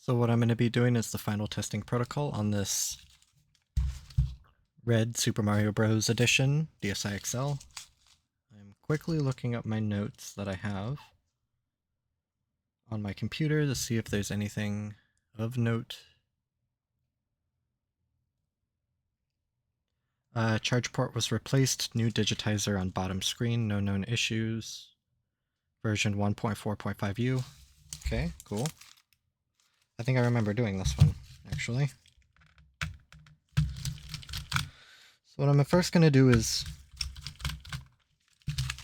So what I'm going to be doing is the final testing protocol on this red Super Mario Bros. Edition DSi XL. I'm quickly looking up my notes that I have on my computer to see if there's anything of note. Charge port was replaced, new digitizer on bottom screen, no known issues. Version 1.4.5U. Okay, cool. I think I remember doing this one, actually. So what I'm first going to do is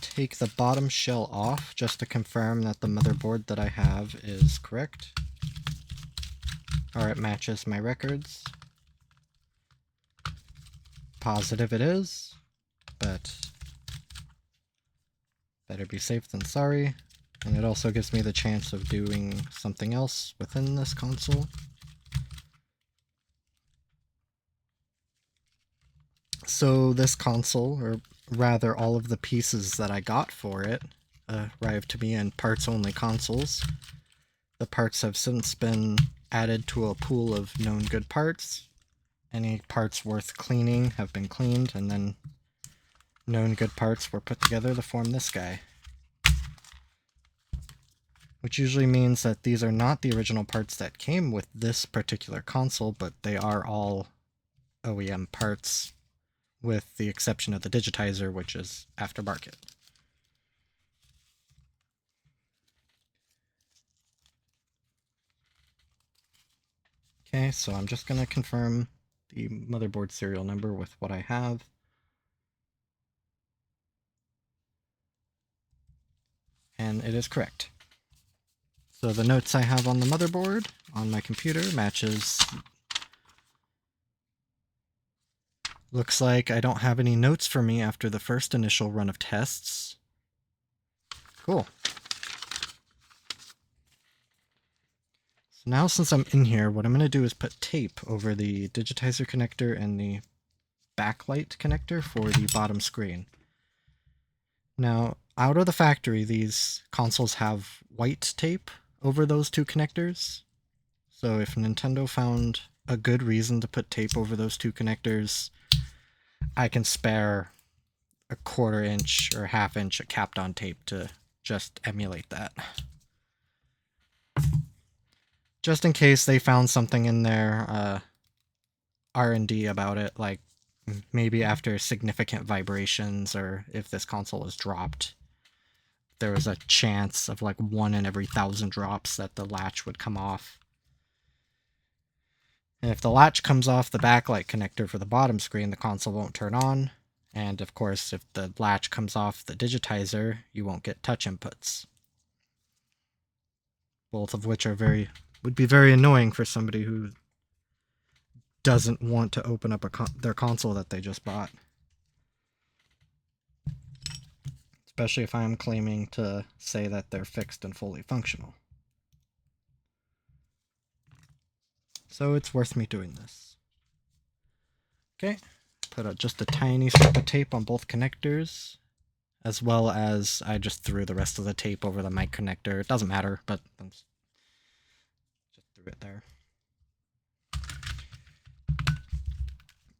take the bottom shell off just to confirm that the motherboard that I have is correct, or it matches my records. Positive it is, but better be safe than sorry. And it also gives me the chance of doing something else within this console. So this console, or rather all of the pieces that I got for it, arrived to me in parts-only consoles. The parts have since been added to a pool of known good parts. Any parts worth cleaning have been cleaned, and then known good parts were put together to form this guy. Which usually means that these are not the original parts that came with this particular console, but they are all OEM parts, with the exception of the digitizer, which is aftermarket. Okay, so I'm just going to confirm the motherboard serial number with what I have. And it is correct. So the notes I have on the motherboard on my computer matches. Looks like I don't have any notes for me after the first initial run of tests. Cool. So now since I'm in here, what I'm going to do is put tape over the digitizer connector and the backlight connector for the bottom screen. Now, out of the factory, these consoles have white tape over those two connectors. So if Nintendo found a good reason to put tape over those two connectors, I can spare a 1/4 inch or 1/2 inch of capped on tape to just emulate that. Just in case they found something in their R&D about it, like maybe after significant vibrations, or if this console is dropped, there was a chance of like 1 in every 1,000 drops that the latch would come off. And if the latch comes off the backlight connector for the bottom screen, the console won't turn on. And of course, if the latch comes off the digitizer, you won't get touch inputs. Both of which would be very annoying for somebody who doesn't want to open up their console that they just bought. Especially if I'm claiming to say that they're fixed and fully functional. So it's worth me doing this. Okay, put just a tiny strip of tape on both connectors, as well as I just threw the rest of the tape over the mic connector. It doesn't matter, but just threw it there.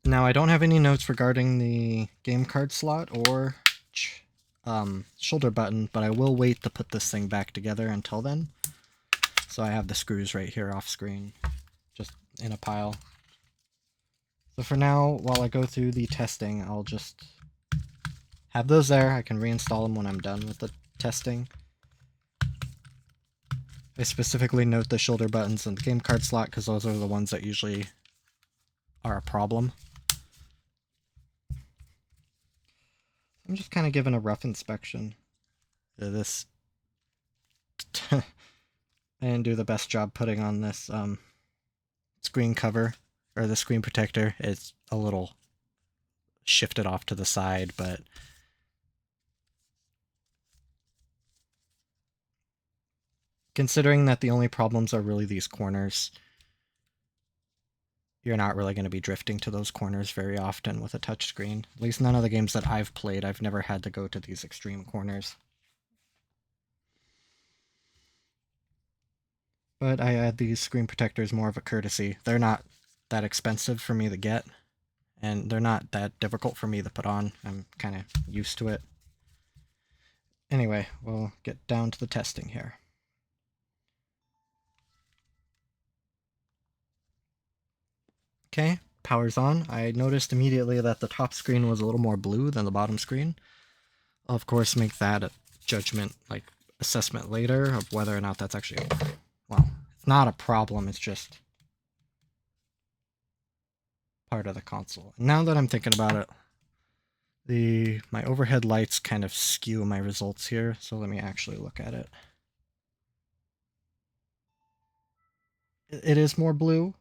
Now I don't have any notes regarding the game card slot or shoulder button, but I will wait to put this thing back together until then. So I have the screws right here off screen, just in a pile. So for now, while I go through the testing, I'll just have those there. I can reinstall them when I'm done with the testing. I specifically note the shoulder buttons and the game card slot because those are the ones that usually are a problem. I'm just kind of giving a rough inspection to this. I didn't do the best job putting on this screen cover, or the screen protector. It's a little shifted off to the side, but considering that the only problems are really these corners, you're not really going to be drifting to those corners very often with a touchscreen. At least none of the games that I've played, I've never had to go to these extreme corners. But I add these screen protectors more of a courtesy. They're not that expensive for me to get, and they're not that difficult for me to put on. I'm kind of used to it. Anyway, we'll get down to the testing here. Okay, power's on. I noticed immediately that the top screen was a little more blue than the bottom screen. I'll of course make that a judgment, like assessment later of whether or not that's actually, well, it's not a problem, it's just part of the console. And now that I'm thinking about it, my overhead lights kind of skew my results here, so let me actually look at it. It is more blue.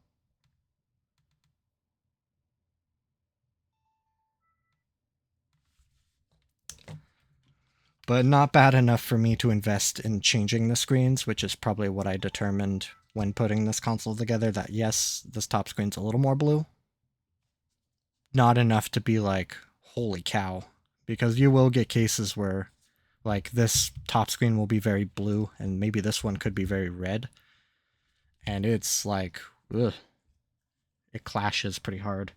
But not bad enough for me to invest in changing the screens, which is probably what I determined when putting this console together, that yes, this top screen's a little more blue. Not enough to be like, holy cow, because you will get cases where like this top screen will be very blue and maybe this one could be very red. And it's like, ugh, it clashes pretty hard.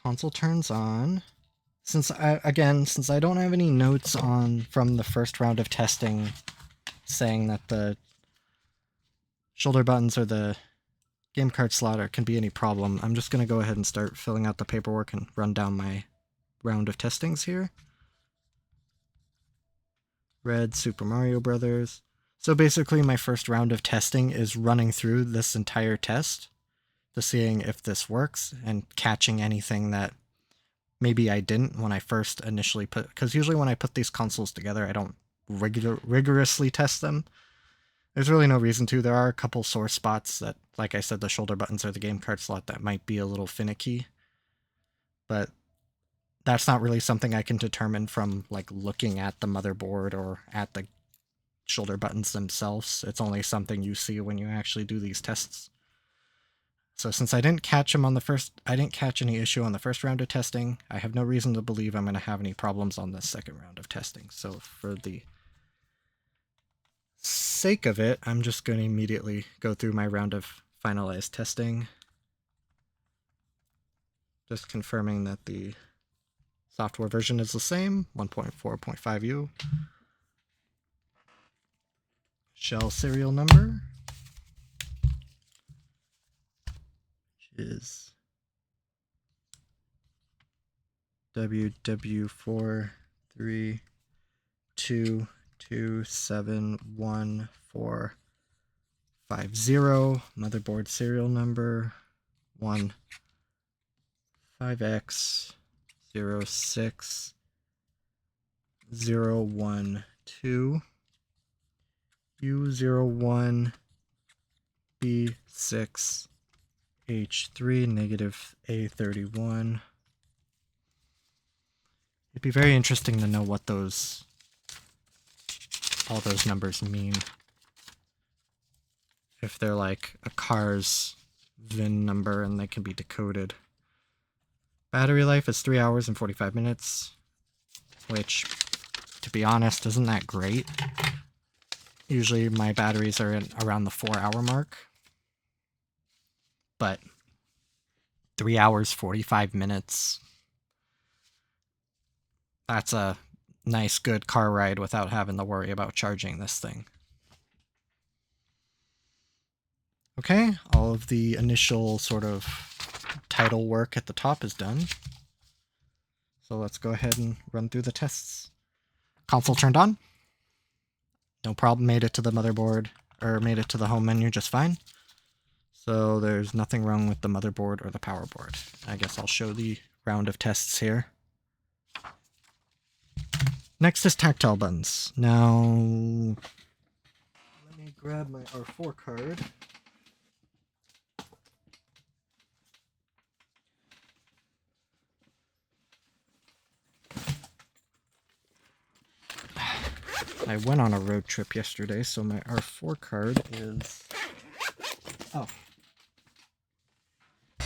Console turns on. Since I don't have any notes from the first round of testing saying that the shoulder buttons or the game card slot can be any problem, I'm just going to go ahead and start filling out the paperwork and run down my round of testings here. Red Super Mario Brothers. So basically my first round of testing is running through this entire test to seeing if this works and catching anything that maybe I didn't when I first initially put, because usually when I put these consoles together, I don't rigorously test them. There's really no reason to. There are a couple sore spots that, like I said, the shoulder buttons or the game card slot that might be a little finicky. But that's not really something I can determine from like looking at the motherboard or at the shoulder buttons themselves. It's only something you see when you actually do these tests. So since I didn't catch any issue on the first round of testing, I have no reason to believe I'm going to have any problems on the second round of testing. So for the sake of it, I'm just going to immediately go through my round of finalized testing. Just confirming that the software version is the same, 1.4.5U. Shell serial number, which is WW432271450. Motherboard serial number 15X06012 U01B6H3 negative A31. It'd be very interesting to know what all those numbers mean. If they're like a car's VIN number and they can be decoded. Battery life is 3 hours and 45 minutes, which, to be honest, isn't that great. Usually my batteries are around the 4-hour mark. But 3 hours, 45 minutes, that's a nice, good car ride without having to worry about charging this thing. Okay, all of the initial sort of title work at the top is done. So let's go ahead and run through the tests. Console turned on. No problem, made it to the motherboard, or made it to the home menu just fine. So there's nothing wrong with the motherboard or the power board. I guess I'll show the round of tests here. Next is tactile buttons. Now, let me grab my R4 card. I went on a road trip yesterday, so my R4 card is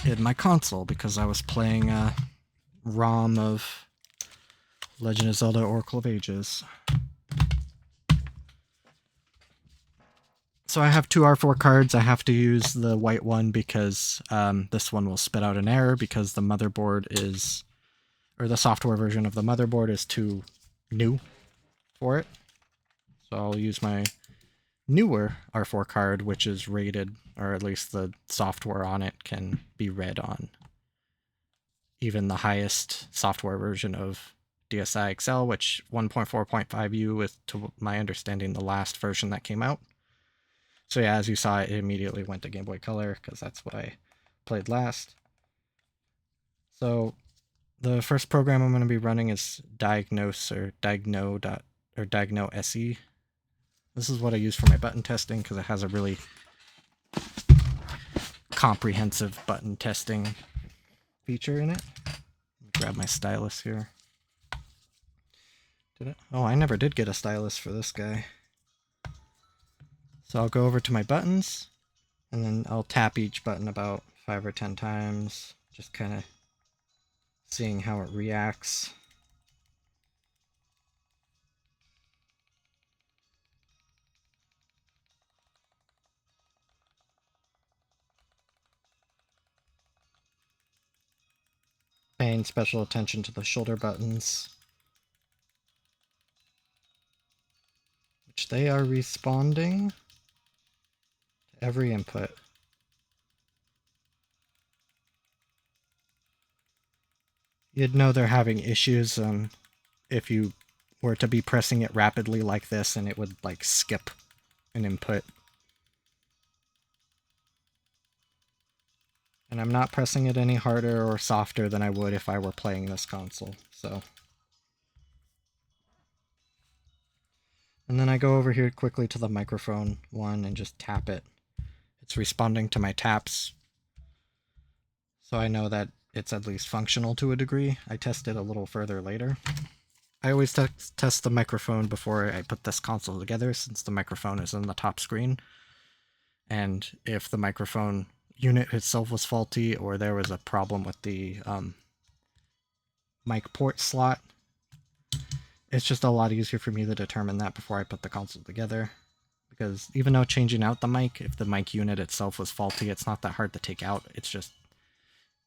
in my console because I was playing a ROM of Legend of Zelda Oracle of Ages. So I have two R4 cards. I have to use the white one because this one will spit out an error because the motherboard is, or the software version of the motherboard is too new for it. So I'll use my newer R4 card, which is rated, or at least the software on it can be read on even the highest software version of DSi XL, which 1.4.5U is, to my understanding, the last version that came out. So yeah, as you saw, it immediately went to Game Boy Color because that's what I played last. So the first program I'm going to be running is Diagnose or Diagno SE. This is what I use for my button testing because it has a really comprehensive button testing feature in it. Grab my stylus here. Oh, I never did get a stylus for this guy. So I'll go over to my buttons, and then I'll tap each button about 5 or 10 times, just kind of seeing how it reacts. Paying special attention to the shoulder buttons, which they are responding to every input. You'd know they're having issues if you were to be pressing it rapidly like this and it would like skip an input. And I'm not pressing it any harder or softer than I would if I were playing this console, so. And then I go over here quickly to the microphone one and just tap it. It's responding to my taps, so I know that it's at least functional to a degree. I test it a little further later. I always test the microphone before I put this console together, since the microphone is in the top screen. And if the microphone unit itself was faulty, or there was a problem with the mic port slot, it's just a lot easier for me to determine that before I put the console together. Because even though changing out the mic, if the mic unit itself was faulty, it's not that hard to take out. It's just,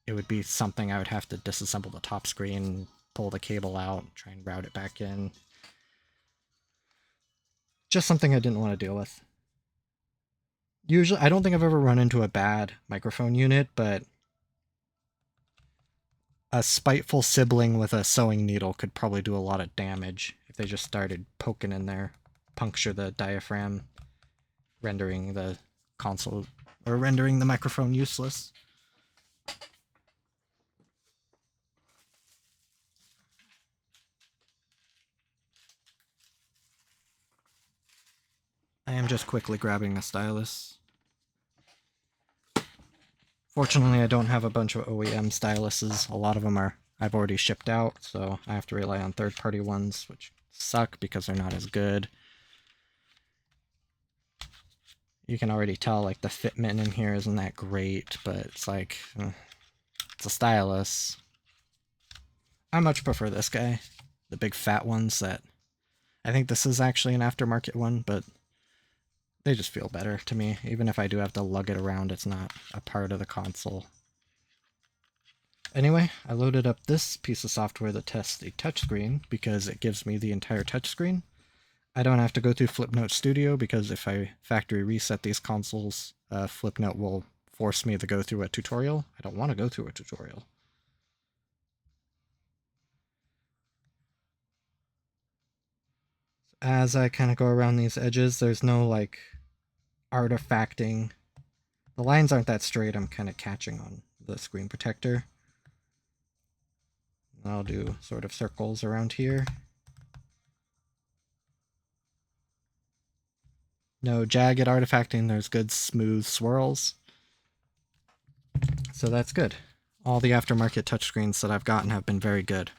it would be something I would have to disassemble the top screen, pull the cable out, try and route it back in. Just something I didn't want to deal with. Usually, I don't think I've ever run into a bad microphone unit, but a spiteful sibling with a sewing needle could probably do a lot of damage if they just started poking in there, puncture the diaphragm, rendering the console, or rendering the microphone useless. I am just quickly grabbing the stylus. Fortunately, I don't have a bunch of OEM styluses. A lot of them I've already shipped out, so I have to rely on third-party ones, which suck because they're not as good. You can already tell, like, the fitment in here isn't that great, but it's like, it's a stylus. I much prefer this guy, the big fat ones that, I think this is actually an aftermarket one, but they just feel better to me. Even if I do have to lug it around, it's not a part of the console. Anyway, I loaded up this piece of software that tests a touchscreen because it gives me the entire touchscreen. I don't have to go through Flipnote Studio because if I factory reset these consoles, Flipnote will force me to go through a tutorial. I don't want to go through a tutorial. As I kind of go around these edges, there's no like artifacting. The lines aren't that straight. I'm kind of catching on the screen protector. I'll do sort of circles around here. No jagged artifacting, there's good smooth swirls. So that's good. All the aftermarket touchscreens that I've gotten have been very good.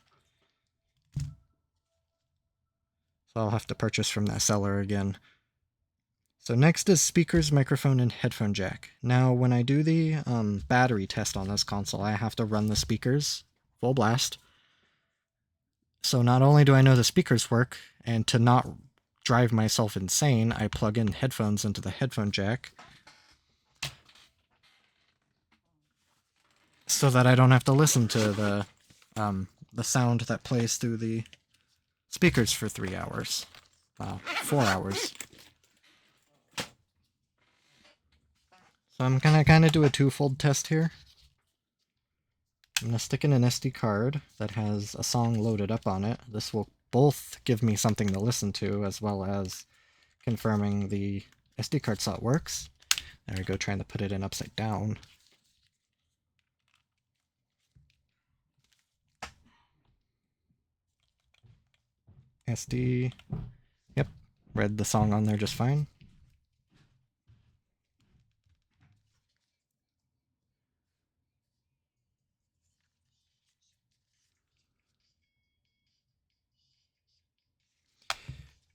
So I'll have to purchase from that seller again. So next is speakers, microphone, and headphone jack. Now when I do the battery test on this console, I have to run the speakers full blast. So not only do I know the speakers work, and to not drive myself insane, I plug in headphones into the headphone jack so that I don't have to listen to the sound that plays through the speakers for 3 hours. 4 hours. So I'm gonna kind of do a twofold test here. I'm gonna stick in an SD card that has a song loaded up on it. This will both give me something to listen to, as well as confirming the SD card slot works. There we go, trying to put it in upside down. SD, yep, read the song on there just fine.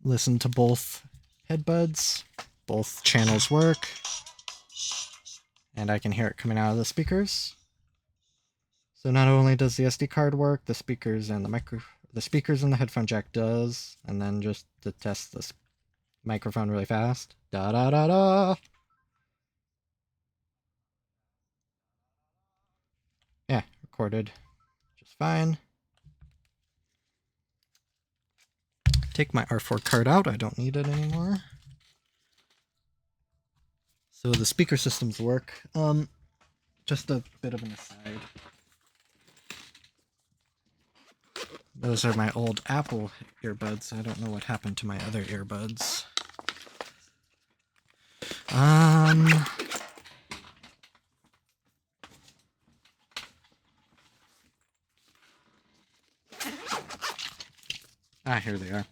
Listen to both headbuds, both channels work, and I can hear it coming out of the speakers. So not only does the SD card work, the speakers and the speakers and the headphone jack does, and then just to test this microphone really fast. Da da da da. Yeah, recorded just fine. Take my R4 card out, I don't need it anymore. So the speaker systems work. Just a bit of an aside. Those are my old Apple earbuds. I don't know what happened to my other earbuds. Here they are.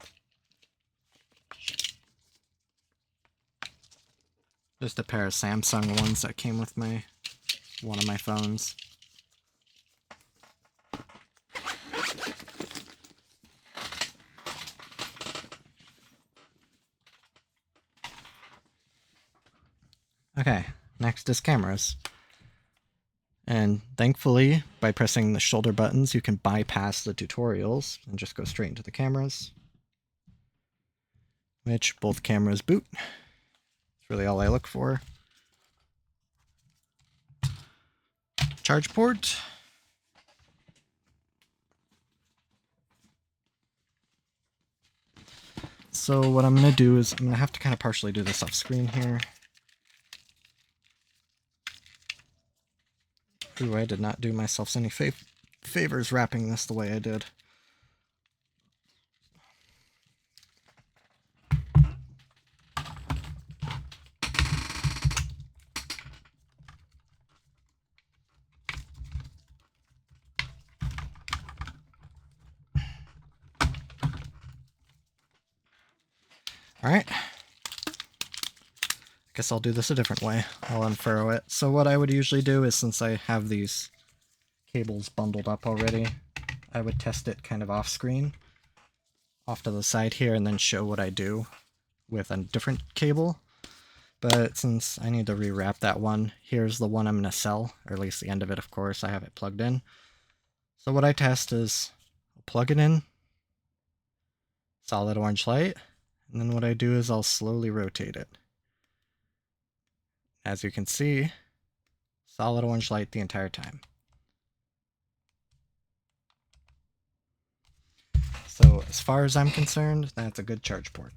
Just a pair of Samsung ones that came with one of my phones. Okay, next is cameras. And thankfully, by pressing the shoulder buttons, you can bypass the tutorials and just go straight into the cameras. Which both cameras boot. That's really all I look for. Charge port. So what I'm going to do is I'm going to have to kind of partially do this off screen here. Ooh, I did not do myself any favors wrapping this the way I did. Alright. Guess I'll do this a different way. I'll unfurrow it. So what I would usually do is, since I have these cables bundled up already, I would test it kind of off screen, off to the side here, and then show what I do with a different cable. But since I need to rewrap that one, here's the one I'm going to sell, or at least the end of it, of course. I have it plugged in. So what I test is I'll plug it in, solid orange light, and then what I do is I'll slowly rotate it. As you can see, solid orange light the entire time. So as far as I'm concerned, that's a good charge port.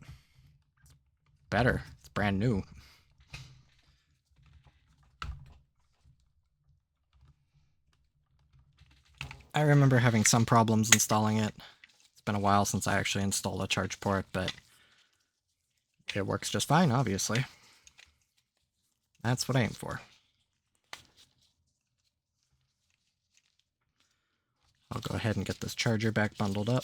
Better, it's brand new. I remember having some problems installing it. It's been a while since I actually installed a charge port, but it works just fine, obviously. That's what I aim for. I'll go ahead and get this charger back bundled up.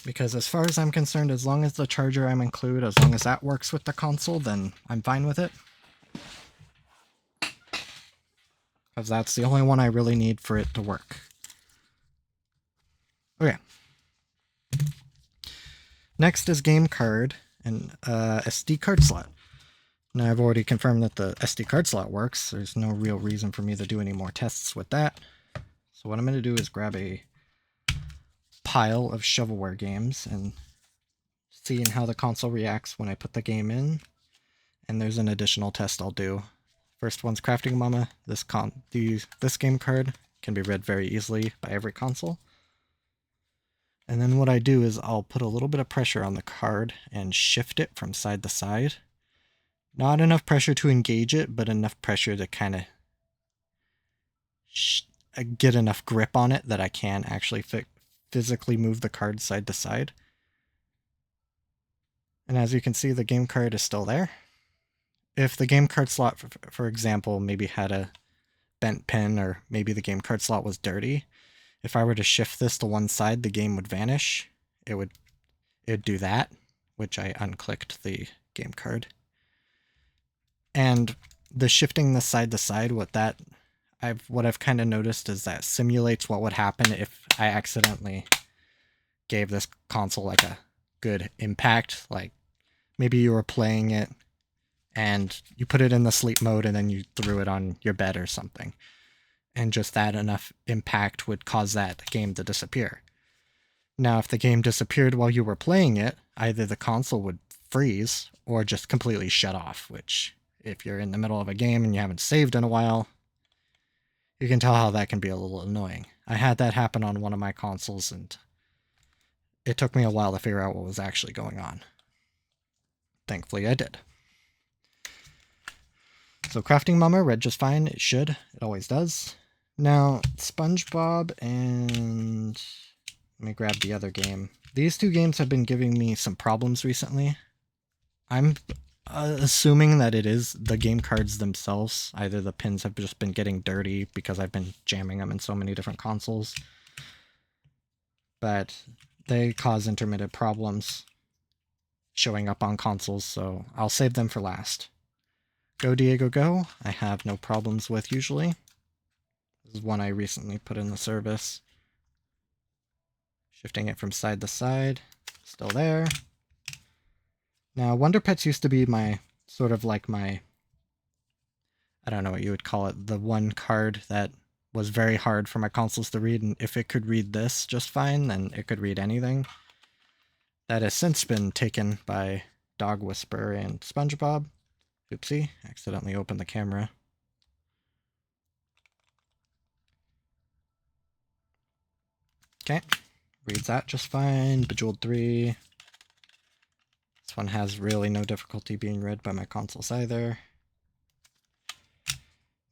Because as far as I'm concerned, as long as the charger I'm include, as long as that works with the console, then I'm fine with it. Because that's the only one I really need for it to work. Okay. Next is game card and SD card slot. Now I've already confirmed that the SD card slot works. There's no real reason for me to do any more tests with that. So what I'm going to do is grab a pile of shovelware games and seeing how the console reacts when I put the game in. And there's an additional test I'll do. First one's Crafting Mama. This game card can be read very easily by every console. And then what I do is I'll put a little bit of pressure on the card and shift it from side to side. Not enough pressure to engage it, but enough pressure to kind of get enough grip on it that I can actually physically move the card side to side. And as you can see, the game card is still there. If the game card slot, for example, maybe had a bent pin, or maybe the game card slot was dirty, if I were to shift this to one side, the game would vanish. It'd do that, which I unclicked the game card. And the shifting this side to side, what I've kind of noticed is that simulates what would happen if I accidentally gave this console like a good impact. Like maybe you were playing it and you put it in the sleep mode and then you threw it on your bed or something. And just that enough impact would cause that game to disappear. Now, if the game disappeared while you were playing it, either the console would freeze or just completely shut off, which, if you're in the middle of a game and you haven't saved in a while, you can tell how that can be a little annoying. I had that happen on one of my consoles, and it took me a while to figure out what was actually going on. Thankfully, I did. So Crafting Mama read just fine. It should. It always does. Now, SpongeBob and... let me grab the other game. These two games have been giving me some problems recently. I'm assuming that it is the game cards themselves. Either the pins have just been getting dirty because I've been jamming them in so many different consoles. But they cause intermittent problems showing up on consoles, so I'll save them for last. Go Diego Go, I have no problems with usually. This is one I recently put in the service. Shifting it from side to side, still there. Now, Wonder Pets used to be my, sort of like my, I don't know what you would call it, the one card that was very hard for my consoles to read, and if it could read this just fine, then it could read anything. That has since been taken by Dog Whisperer and SpongeBob. Oopsie, accidentally opened the camera. Okay, reads that just fine. Bejeweled 3. This one has really no difficulty being read by my consoles either.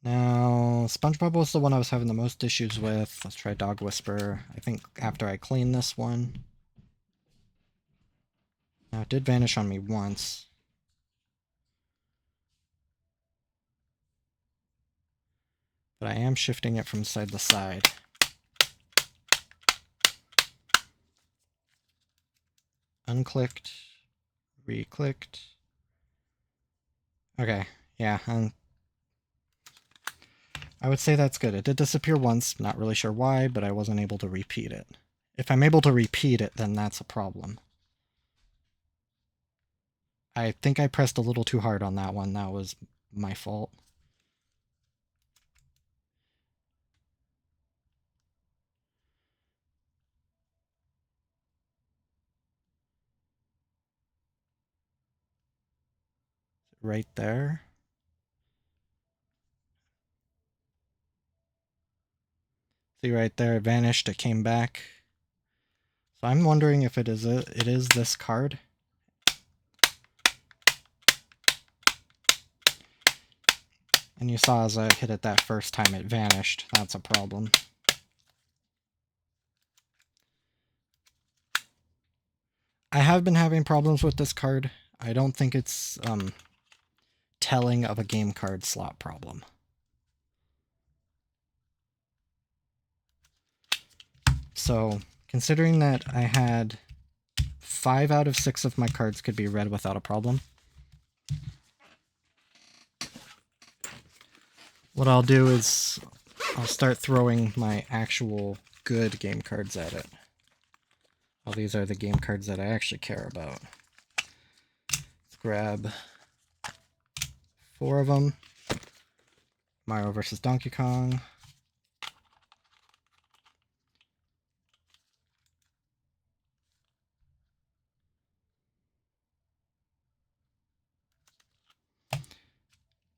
Now, SpongeBob was the one I was having the most issues with. Let's try Dog Whisperer. I think after I clean this one. Now, it did vanish on me once. But I am shifting it from side to side. Unclicked. Re-clicked. Okay, yeah, I would say that's good. It did disappear once, not really sure why, but I wasn't able to repeat it. If I'm able to repeat it, then that's a problem. I think I pressed a little too hard on that one. That was my fault. Right there. See right there, it vanished, it came back. So I'm wondering if it is this card. And you saw as I hit it that first time it vanished. That's a problem. I have been having problems with this card. I don't think it's telling of a game card slot problem. So, considering that I had 5 out of 6 of my cards could be read without a problem, what I'll do is I'll start throwing my actual good game cards at it. Well, these are the game cards that I actually care about. Let's grab 4 of them. Mario vs. Donkey Kong.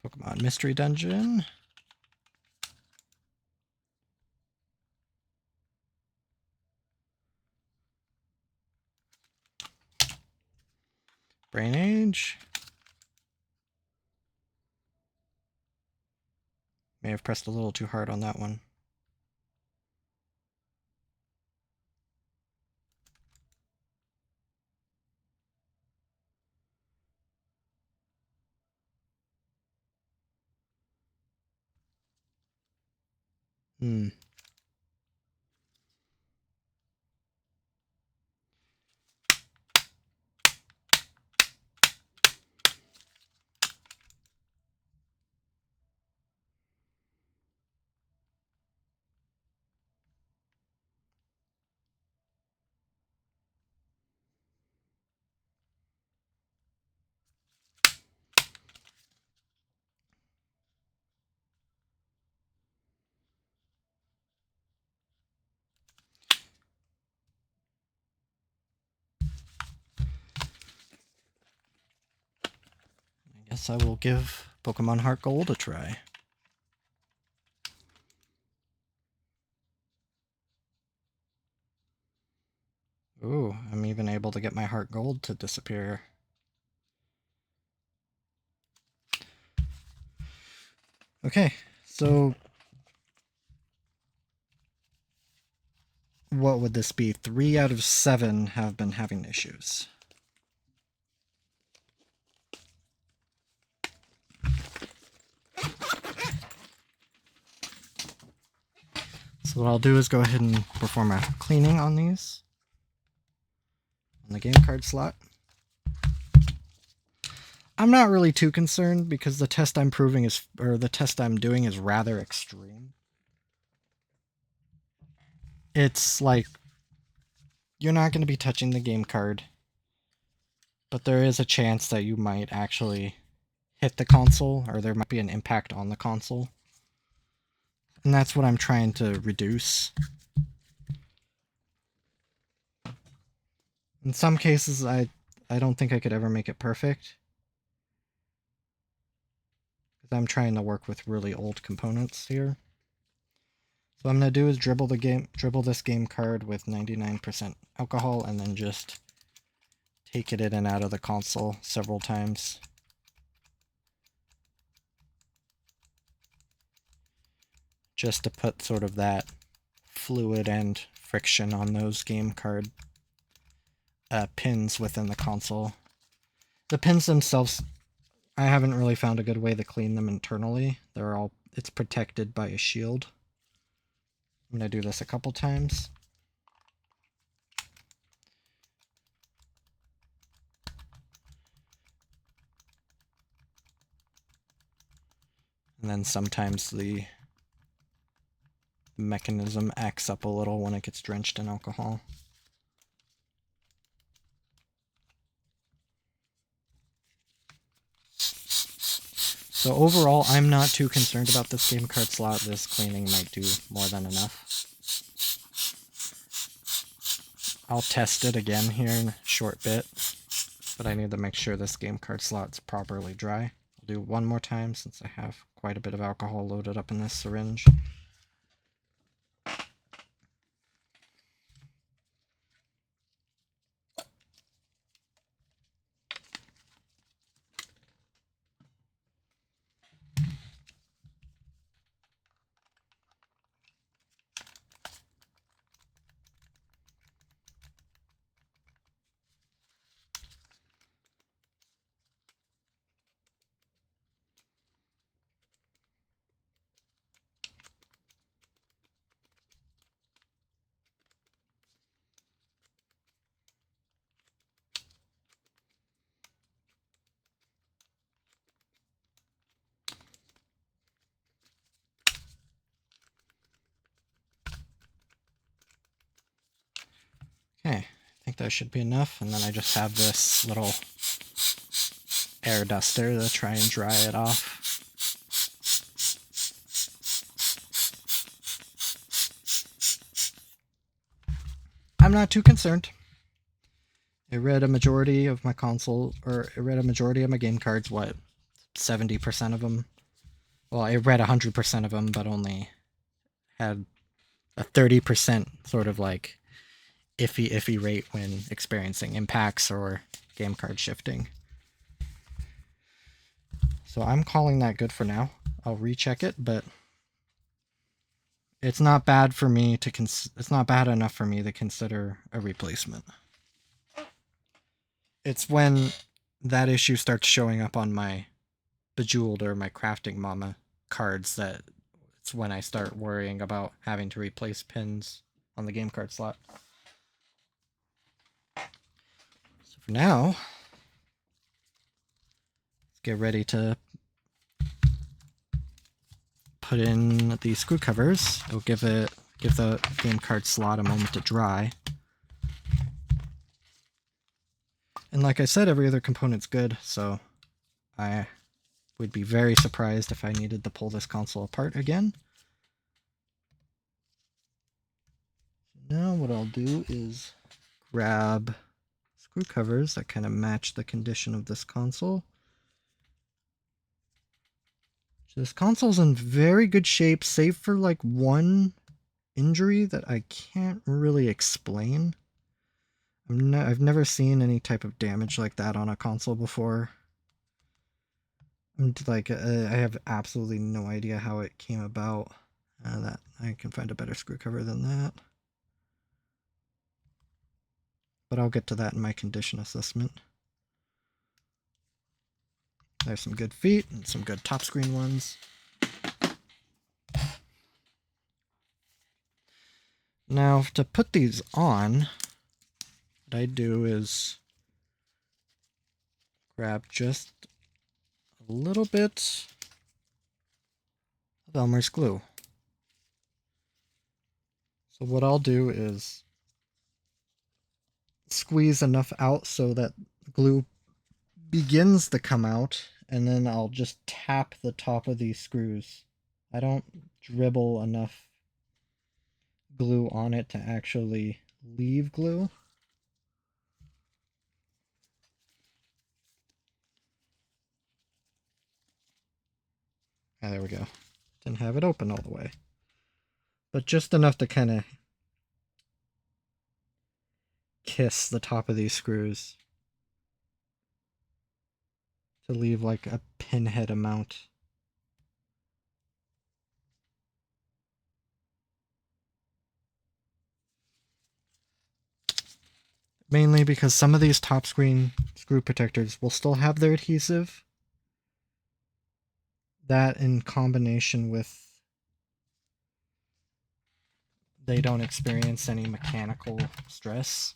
Pokemon Mystery Dungeon. Brain Age. May have pressed a little too hard on that one. I guess I will give Pokemon Heart Gold a try. Ooh, I'm even able to get my Heart Gold to disappear. Okay, so what would this be? 3 out of 7 have been having issues. So what I'll do is go ahead and perform a cleaning on these. On the game card slot. I'm not really too concerned because the test I'm doing is rather extreme. It's like you're not going to be touching the game card, but there is a chance that you might actually hit the console, or there might be an impact on the console. And that's what I'm trying to reduce. In some cases, I don't think I could ever make it perfect. Because I'm trying to work with really old components here. So what I'm going to do is dribble this game card with 99% alcohol, and then just take it in and out of the console several times. Just to put sort of that fluid and friction on those game card pins within the console. The pins themselves, I haven't really found a good way to clean them internally. It's protected by a shield. I'm going to do this a couple times. And then sometimes the mechanism acts up a little when it gets drenched in alcohol. So overall, I'm not too concerned about this game card slot. This cleaning might do more than enough. I'll test it again here in a short bit, but I need to make sure this game card slot's properly dry. I'll do one more time since I have quite a bit of alcohol loaded up in this syringe. Okay, I think that should be enough, and then I just have this little air duster to try and dry it off. I'm not too concerned. It read a majority of my game cards, 70% of them. Well, I read 100% of them, but only had a 30% sort of like iffy rate when experiencing impacts or game card shifting. So I'm calling that good for now. I'll recheck it, but it's not bad for me to it's not bad enough for me to consider a replacement. It's when that issue starts showing up on my Bejeweled or my Crafting Mama cards that it's when I start worrying about having to replace pins on the game card slot. So for now, let's get ready to put in the screw covers. It'll give the game card slot a moment to dry. And like I said, every other component's good, so I would be very surprised if I needed to pull this console apart again. Now what I'll do is grab screw covers that kind of match the condition of this console. This console's in very good shape, save for like one injury that I can't really explain. I've never seen any type of damage like that on a console before. I have absolutely no idea how it came about. That I can find a better screw cover than that. But I'll get to that in my condition assessment. There's some good feet and some good top screen ones. Now, to put these on, what I do is grab just a little bit of Elmer's glue. So what I'll do is squeeze enough out so that glue begins to come out, and then I'll just tap the top of these screws. I don't dribble enough glue on it to actually leave glue. Ah, there we go. Didn't have it open all the way. But just enough to kind of kiss the top of these screws to leave like a pinhead amount. Mainly because some of these top screen screw protectors will still have their adhesive. That in combination with they don't experience any mechanical stress.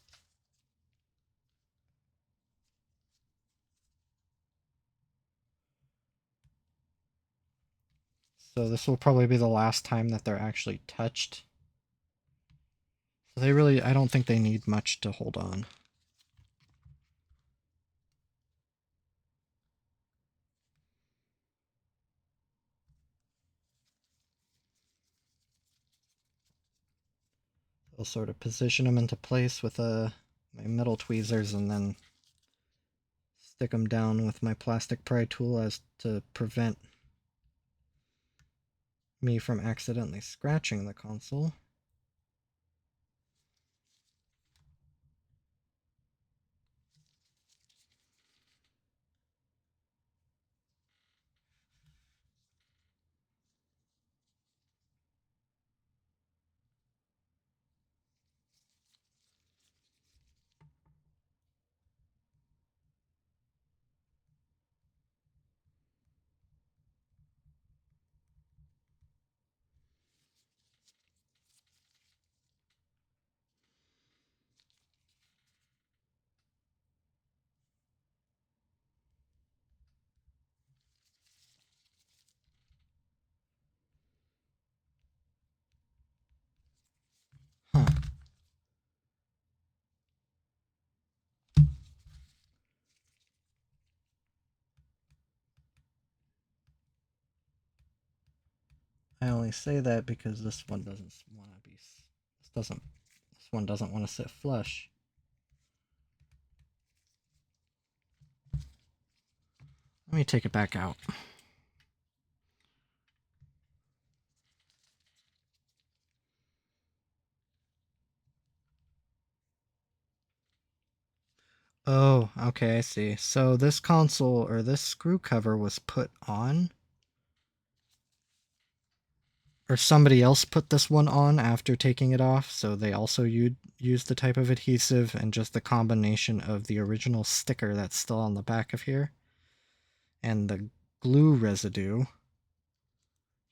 So this will probably be the last time that they're actually touched. So I don't think they need much to hold on. I'll sort of position them into place with my metal tweezers and then stick them down with my plastic pry tool as to prevent me from accidentally scratching the console. Huh. I only say that because this one doesn't want to be. This one doesn't want to sit flush. Let me take it back out. Oh, okay, I see. So this console or this screw cover was put on, or somebody else put this one on after taking it off, so they also used the type of adhesive and just the combination of the original sticker that's still on the back of here and the glue residue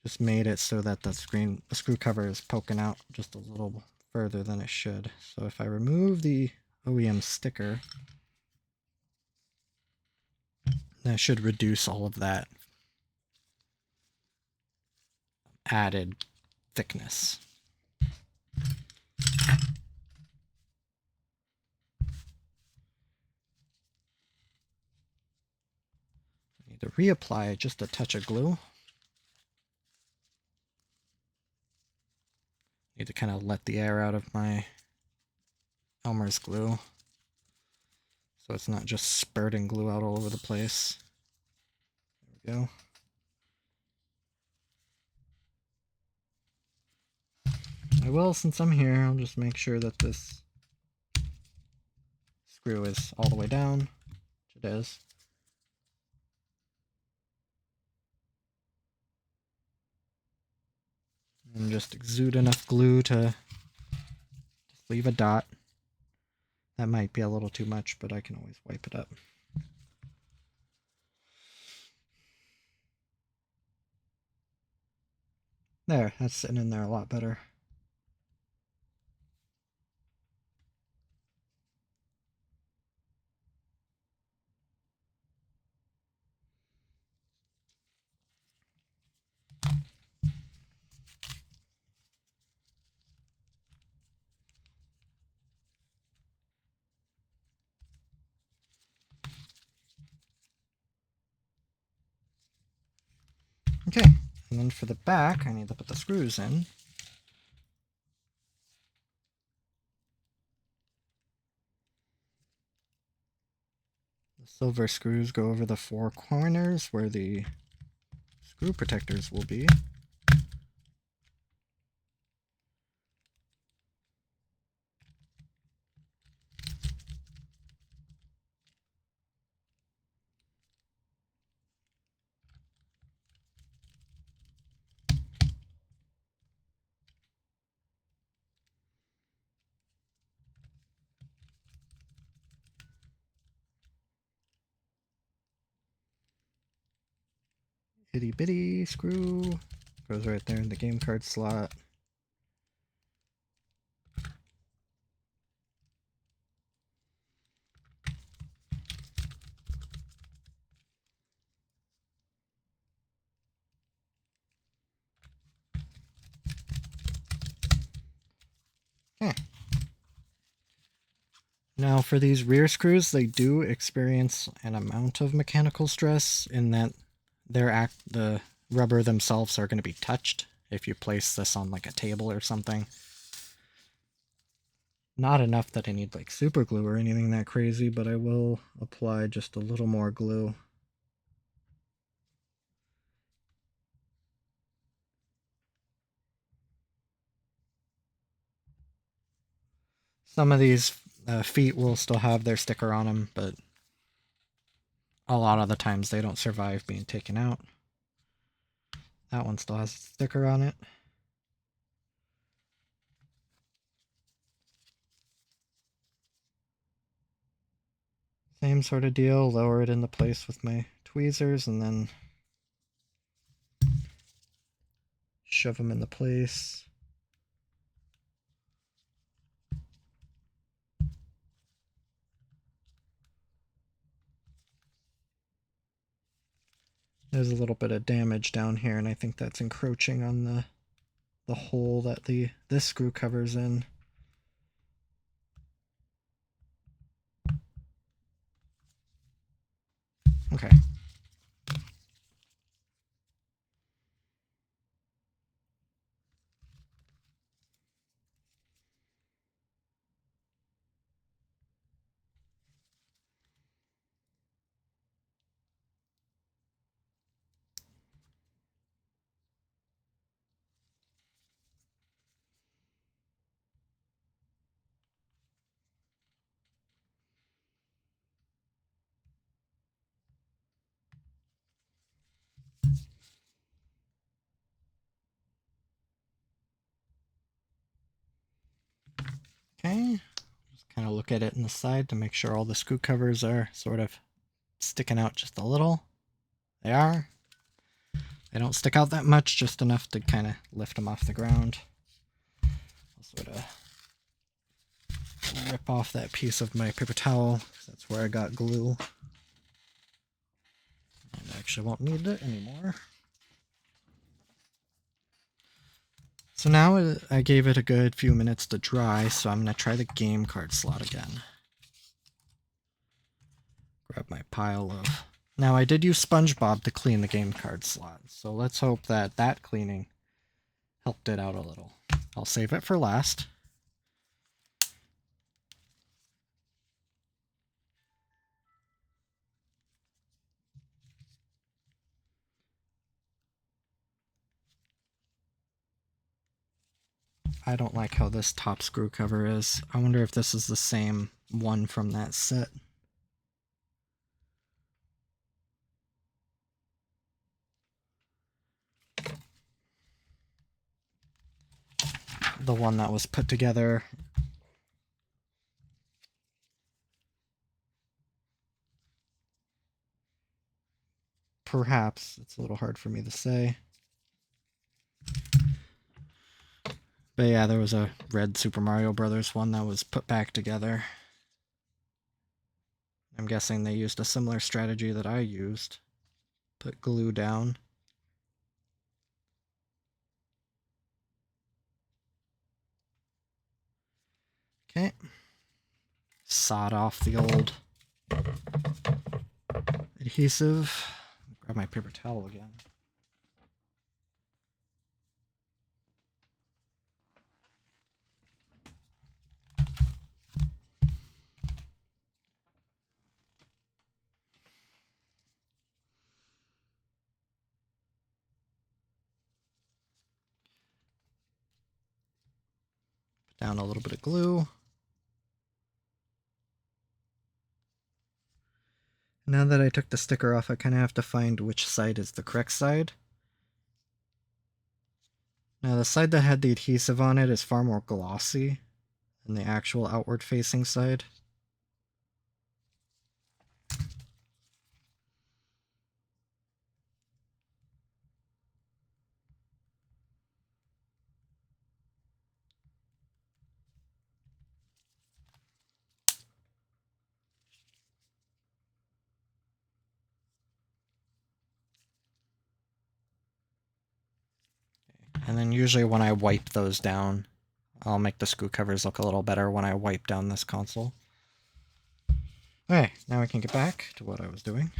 just made it so that the screw cover is poking out just a little further than it should. So if I remove the OEM sticker, that should reduce all of that added thickness. I need to reapply just a touch of glue. Need to kind of let the air out of my Elmer's glue so it's not just spurting glue out all over the place. There we go. I will, since I'm here, I'll just make sure that this screw is all the way down, which it is. And just exude enough glue to just leave a dot. That might be a little too much, but I can always wipe it up. There, that's sitting in there a lot better. Okay, and then for the back, I need to put the screws in. The silver screws go over the four corners where the screw protectors will be. Itty bitty screw goes right there in the game card slot. Okay. Now for these rear screws, they do experience an amount of mechanical stress in that the rubber themselves are going to be touched if you place this on like a table or something. Not enough that I need like super glue or anything that crazy, but I will apply just a little more glue. Some of these feet will still have their sticker on them, but a lot of the times they don't survive being taken out. That one still has a sticker on it. Same sort of deal, lower it into place with my tweezers and then shove them into place. There's a little bit of damage down here, and I think that's encroaching on the hole that this screw cover's in. Okay. Okay, just kind of look at it in the side to make sure all the screw covers are sort of sticking out just a little. They are. They don't stick out that much, just enough to kind of lift them off the ground. I'll sort of rip off that piece of my paper towel, because that's where I got glue. And I actually won't need it anymore. So now I gave it a good few minutes to dry, so I'm going to try the game card slot again. Grab my pile of... Now I did use SpongeBob to clean the game card slot, so let's hope that that cleaning helped it out a little. I'll save it for last. I don't like how this top screw cover is. I wonder if this is the same one from that set. The one that was put together. Perhaps. It's a little hard for me to say. But yeah, there was a red Super Mario Brothers one that was put back together. I'm guessing they used a similar strategy that I used. Put glue down. Okay. Sawed off the old adhesive. Grab my paper towel again. Put down a little bit of glue. Now that I took the sticker off, I kind of have to find which side is the correct side. Now the side that had the adhesive on it is far more glossy than the actual outward facing side. And then usually when I wipe those down, I'll make the screw covers look a little better when I wipe down this console. Okay, now we can get back to what I was doing.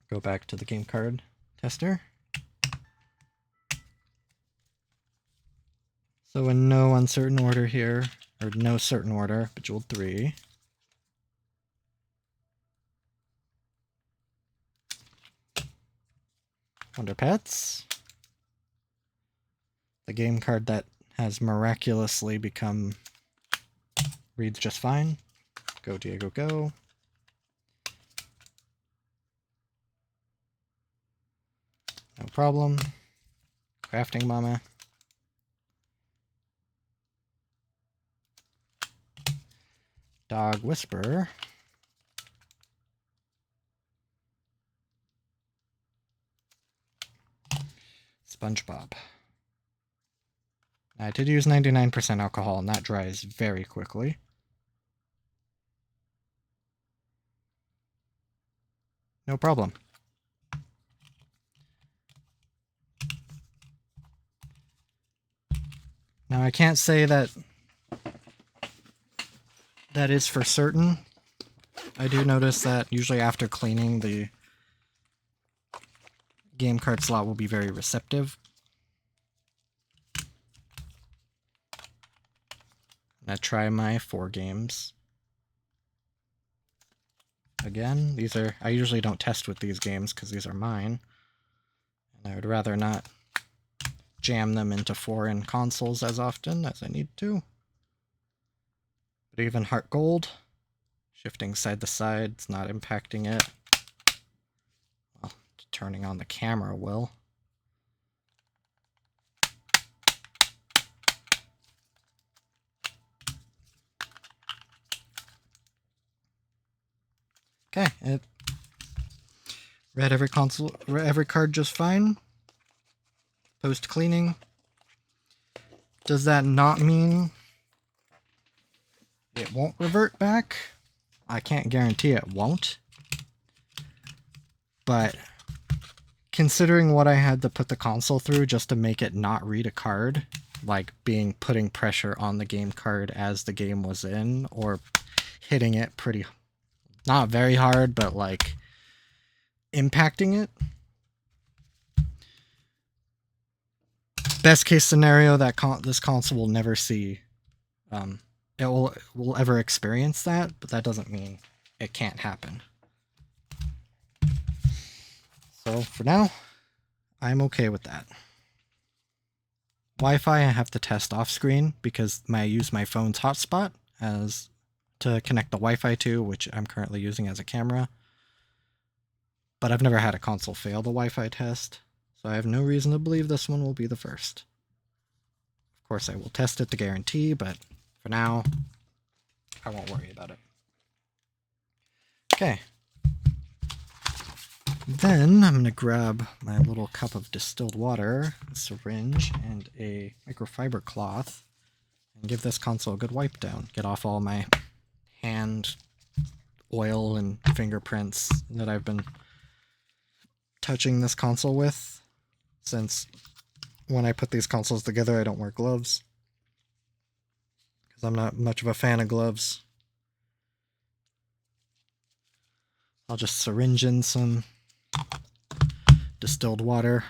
Go back to the game card tester. So in no uncertain order here, or no certain order, Bejeweled 3. Wonder Pets. The game card that has miraculously become... reads just fine. Go Diego Go. No problem. Crafting Mama. Dog Whisperer. SpongeBob. I did use 99% alcohol, and that dries very quickly. No problem. Now I can't say that that is for certain. I do notice that usually after cleaning, the game card slot will be very receptive. I'm gonna try my 4 games. Again, these are... I usually don't test with these games because these are mine. And I would rather not jam them into foreign consoles as often as I need to. But even Heart Gold, shifting side to side, it's not impacting it. Well, turning on the camera will. Okay, it read every card just fine. Post cleaning. Does that not mean it won't revert back? I can't guarantee it won't. But considering what I had to put the console through just to make it not read a card, like putting pressure on the game card as the game was in, or hitting it pretty, not very hard, but like impacting it. Best case scenario, that this console will never see, it will ever experience that, but that doesn't mean it can't happen. So for now, I'm okay with that. Wi-Fi I have to test off screen because I use my phone's hotspot as to connect the Wi-Fi to, which I'm currently using as a camera. But I've never had a console fail the Wi-Fi test, so I have no reason to believe this one will be the first. Of course, I will test it to guarantee, but for now, I won't worry about it. Okay. Then I'm going to grab my little cup of distilled water, a syringe, and a microfiber cloth, and give this console a good wipe down. Get off all my hand oil and fingerprints that I've been touching this console with, since when I put these consoles together I don't wear gloves, because I'm not much of a fan of gloves. I'll just syringe in some distilled water,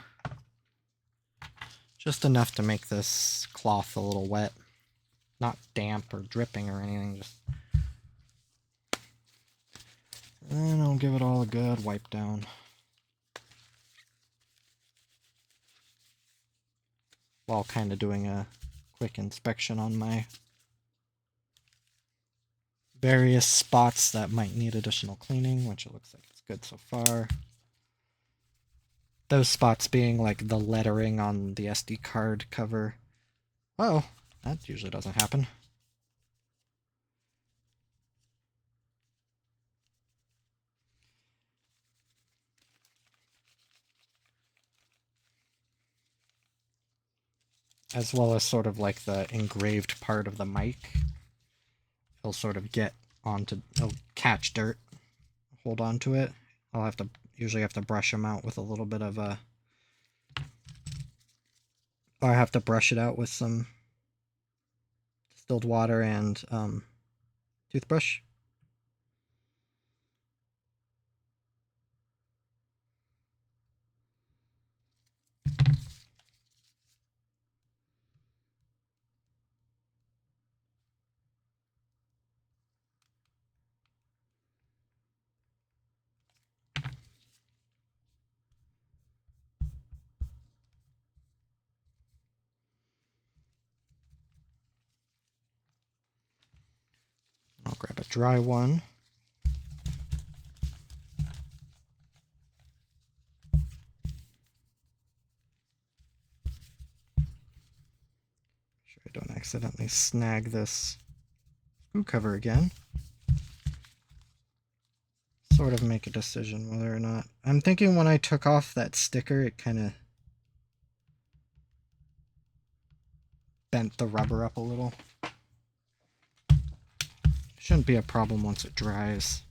just enough to make this cloth a little wet, not damp or dripping or anything, just. And I'll give it all a good wipe down. While kind of doing a quick inspection on my various spots that might need additional cleaning, which it looks like it's good so far. Those spots being like the lettering on the SD card cover. Oh, that usually doesn't happen. As well as sort of like the engraved part of the mic. It'll sort of get onto, it'll catch dirt, hold on to it. I'll usually have to brush them out with a little bit of a, or I have to brush it out with some distilled water and toothbrush. I'll grab a dry one. Make sure I don't accidentally snag this screw cover again. Sort of make a decision whether or not. I'm thinking when I took off that sticker, it kind of bent the rubber up a little. Shouldn't be a problem once it dries.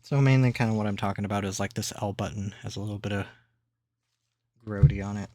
So mainly kind of what I'm talking about is like this L button has a little bit of grody on it.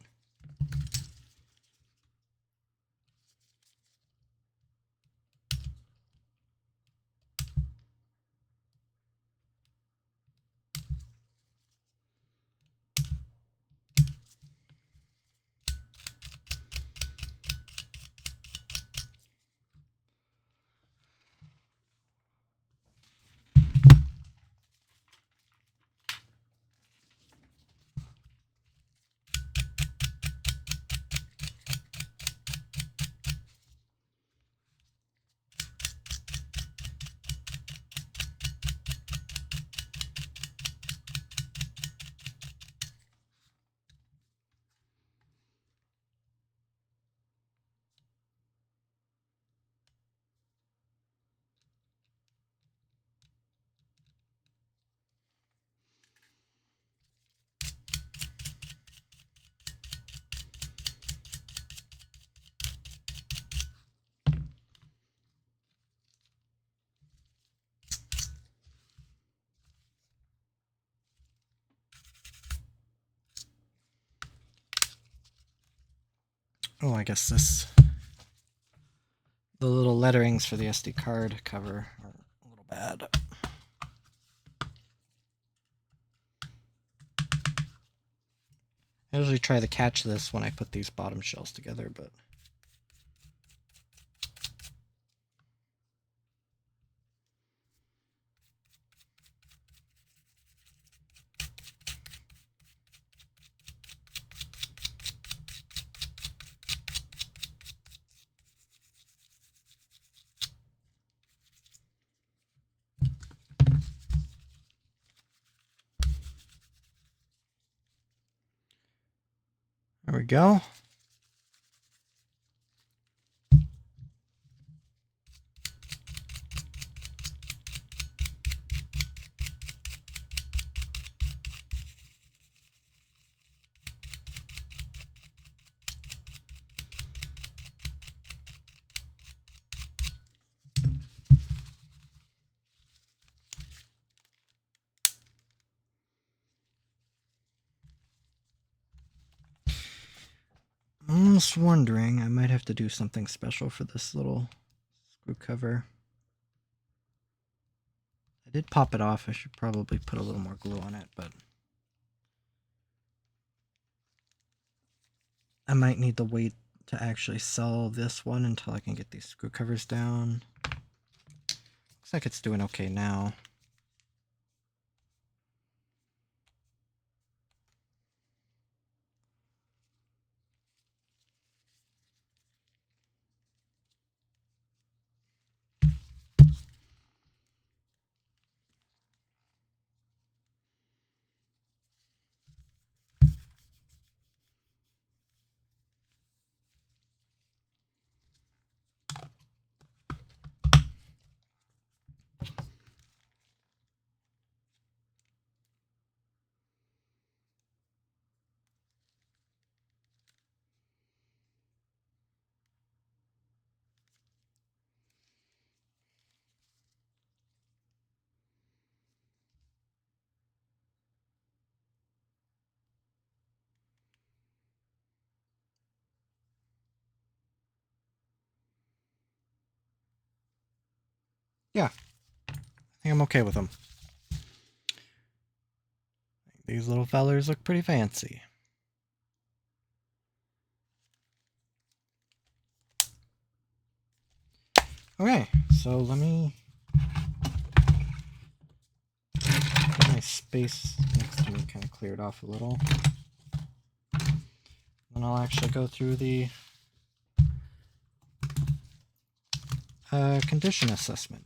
Oh, I guess the little letterings for the SD card cover are a little bad. I usually try to catch this when I put these bottom shells together, but there we go. I'm almost wondering I might have to do something special for this little screw cover. I did pop it off. I should probably put a little more glue on it, but I might need to wait to actually sell this one until I can get these screw covers down. Looks like it's doing okay now. Yeah, I think I'm okay with them. These little fellers look pretty fancy. Okay, so let me get my space next to me kind of cleared off a little. Then I'll actually go through the condition assessment.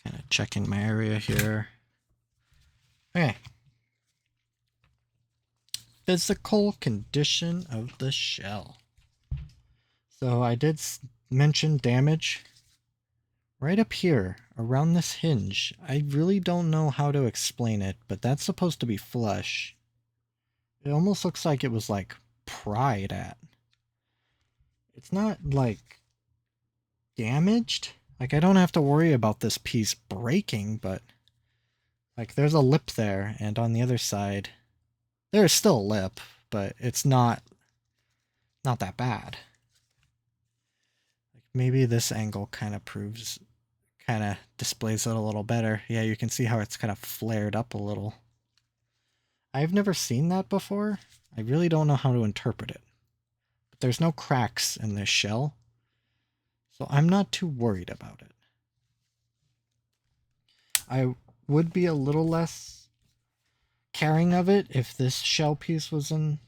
Kind of checking my area here. Okay. Physical condition of the shell. So I did mention damage right up here around this hinge. I really don't know how to explain it, but that's supposed to be flush. It almost looks like it was like pried at. It's not like damaged. Like I don't have to worry about this piece breaking, but like there's a lip there, and on the other side there's still a lip, but it's not that bad. Like maybe this angle kind of displays it a little better. Yeah, you can see how it's kind of flared up a little. I've never seen that before. I really don't know how to interpret it. But there's no cracks in this shell, so I'm not too worried about it. I would be a little less caring of it if this shell piece was in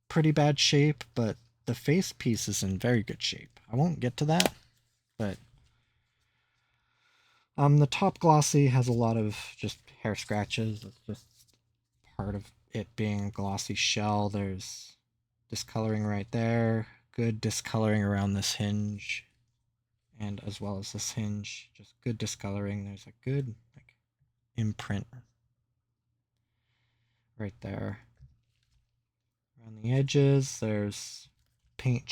pretty bad shape, but the face piece is in very good shape. I won't get to that, but the top glossy has a lot of just hair scratches. It's just part of it being a glossy shell. There's discoloring right there, good discoloring around this hinge, and as well as this hinge, just good discoloring. There's a good like imprint right there. Around the edges, there's paint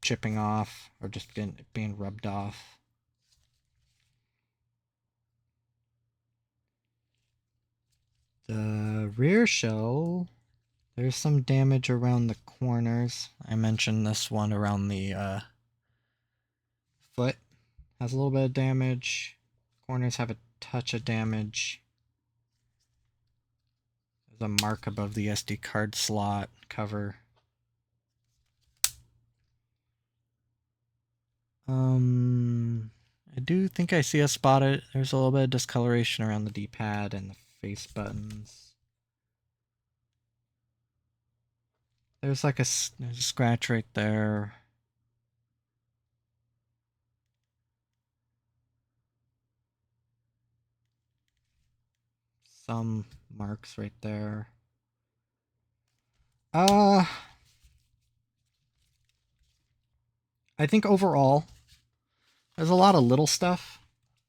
chipping off or just being rubbed off. The rear shell, there's some damage around the corners. I mentioned this one around the foot has a little bit of damage. Corners have a touch of damage. There's a mark above the SD card slot cover. I do think I see a spot. There's a little bit of discoloration around the D-pad and the face buttons. There's like there's a scratch right there. Some marks right there. I think overall, there's a lot of little stuff.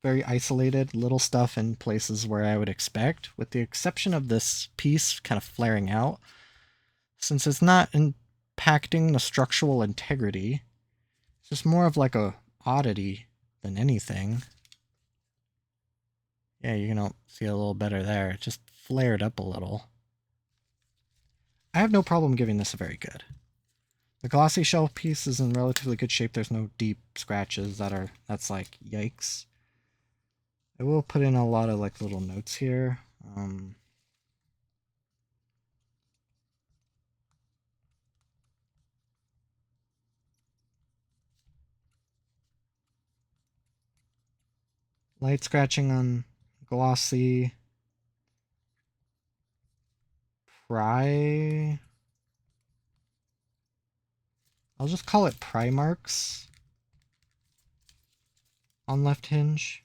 Very isolated little stuff in places where I would expect, with the exception of this piece kind of flaring out. Since it's not impacting the structural integrity, it's just more of like a oddity than anything. Yeah, you can see a little better there. It just flared up a little. I have no problem giving this a very good. The glossy shell piece is in relatively good shape. There's no deep scratches that's like yikes. I will put in a lot of like little notes here. Light scratching on glossy. Pry. I'll just call it pry marks on left hinge.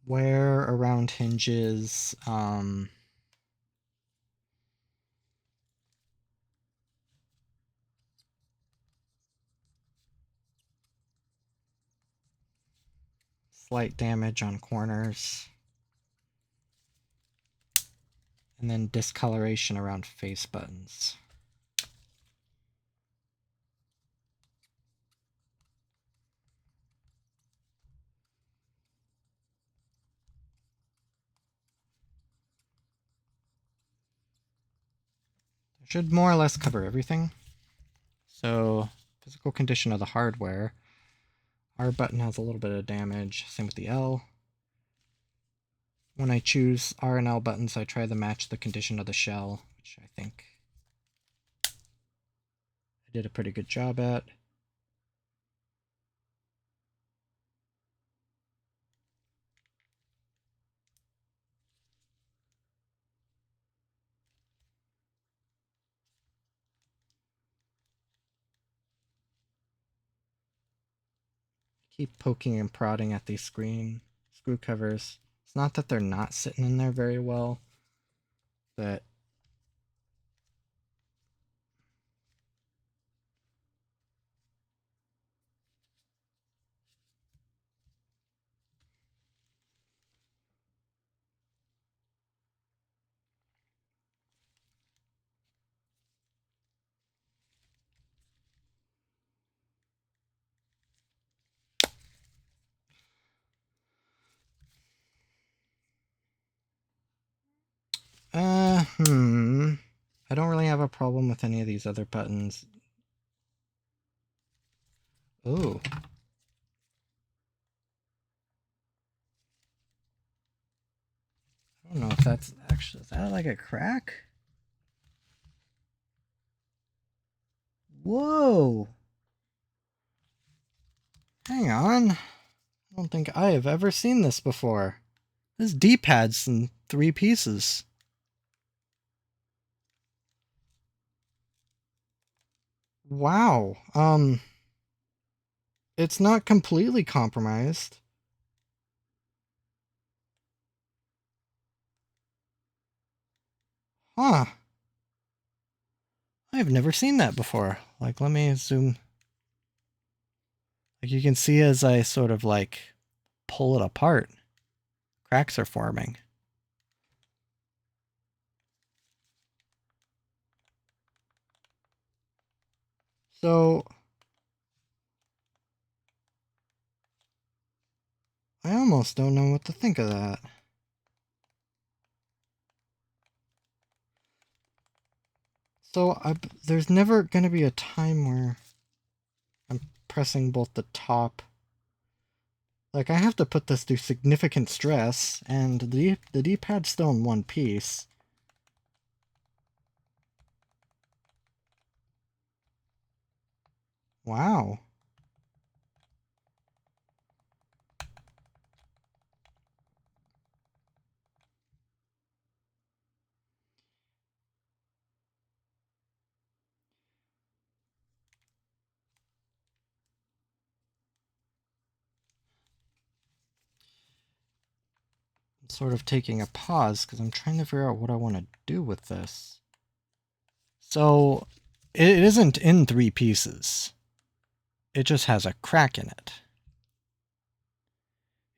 Wear around hinges. Slight damage on corners. And then discoloration around face buttons. Should more or less cover everything. So, physical condition of the hardware. R button has a little bit of damage, same with the L. When I choose R and L buttons, I try to match the condition of the shell, which I think I did a pretty good job at. Keep poking and prodding at these screw covers. It's not that they're not sitting in there very well, but I don't really have a problem with any of these other buttons. Oh. I don't know if that's actually, is that like a crack? Whoa. Hang on. I don't think I have ever seen this before. This D-pad's in 3 pieces. Wow. It's not completely compromised. Huh. I've never seen that before. Like, let me zoom. Like, you can see as I sort of like pull it apart, cracks are forming. So I almost don't know what to think of that. So there's never going to be a time where I'm pressing both the top. Like, I have to put this through significant stress, and the D-pad's still in one piece. Wow. I'm sort of taking a pause because I'm trying to figure out what I want to do with this. So, it isn't in 3 pieces. It just has a crack in it.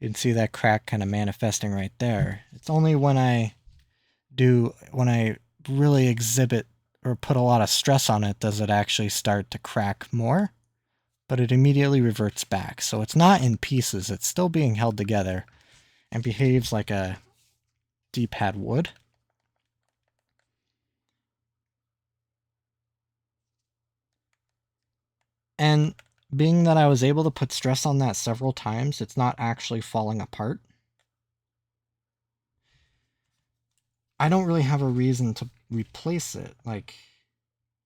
You can see that crack kind of manifesting right there. It's only when I really exhibit or put a lot of stress on it does it actually start to crack more, but it immediately reverts back. So it's not in pieces, it's still being held together and behaves like a D-pad would. And being that I was able to put stress on that several times, it's not actually falling apart. I don't really have a reason to replace it. Like,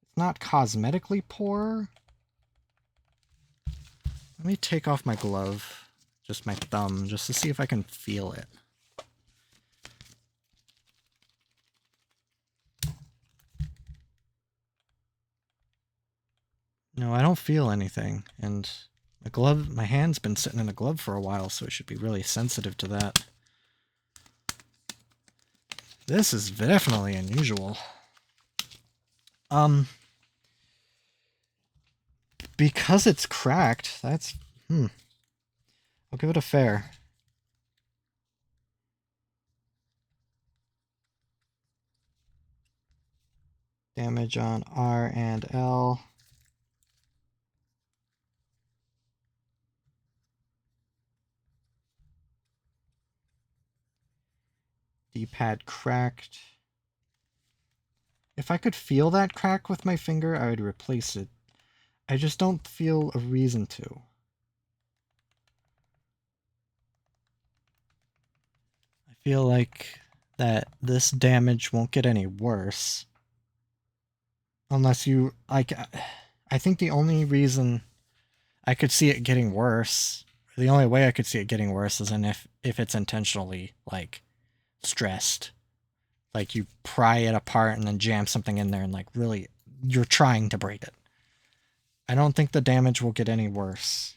it's not cosmetically poor. Let me take off my glove, just my thumb, just to see if I can feel it. No, I don't feel anything, and my hand's been sitting in a glove for a while, so it should be really sensitive to that. This is definitely unusual. Because it's cracked, that's, I'll give it a fair. Damage on R and L. D-pad cracked. If I could feel that crack with my finger, I would replace it. I just don't feel a reason to. I feel like that this damage won't get any worse. Unless you, like, I think the only reason I could see it getting worse, the only way I could see it getting worse is if it's intentionally, like, stressed. Like, you pry it apart and then jam something in there and, like, really, you're trying to break it. I don't think the damage will get any worse.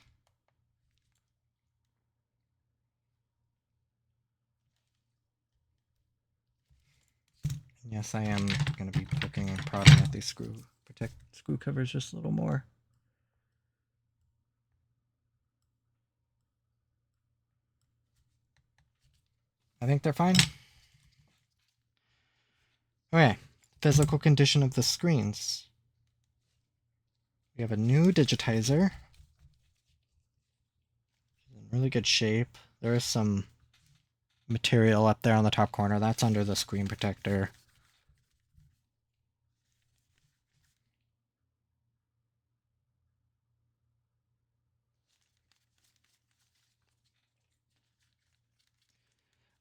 Yes, I am going to be poking and prodding at these screw covers just a little more. I think they're fine. Okay, physical condition of the screens. We have a new digitizer. In really good shape. There is some material up there on the top corner. That's under the screen protector.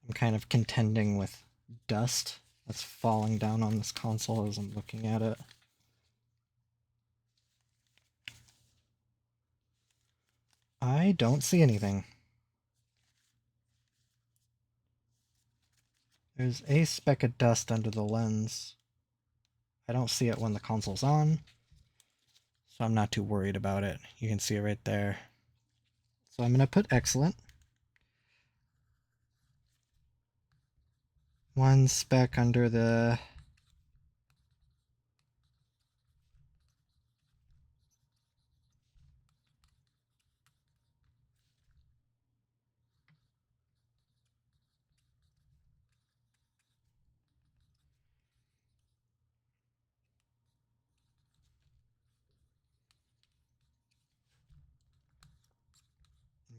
I'm kind of contending with dust that's falling down on this console as I'm looking at it. I don't see anything. There's a speck of dust under the lens. I don't see it when the console's on, so I'm not too worried about it. You can see it right there. So I'm going to put excellent. One speck under the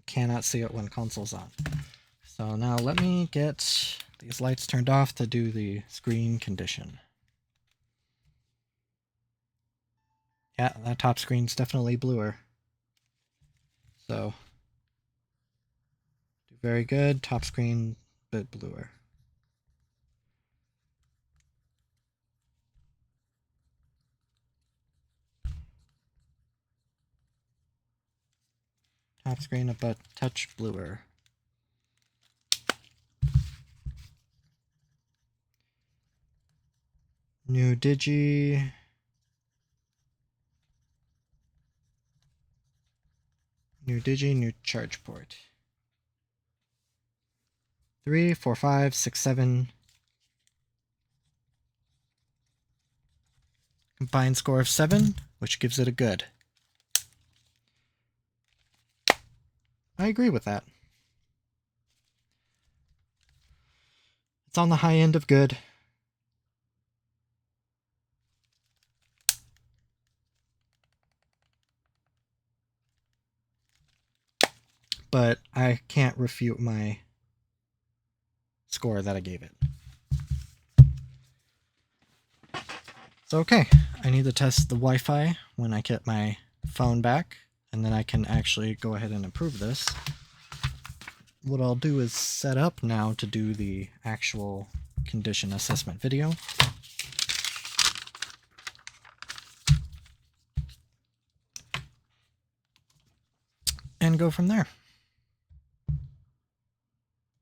cannot see it when console's on. So now let me get these lights turned off to do the screen condition. Yeah, that top screen's definitely bluer. So, do very good. Top screen, bit bluer. Top screen, a touch bluer. New digi. New digi, new charge port. 3, 4, 5, 6, 7. Combined score of 7, which gives it a good. I agree with that. It's on the high end of good. But I can't refute my score that I gave it. So okay, I need to test the Wi-Fi when I get my phone back, and then I can actually go ahead and improve this. What I'll do is set up now to do the actual condition assessment video. And go from there.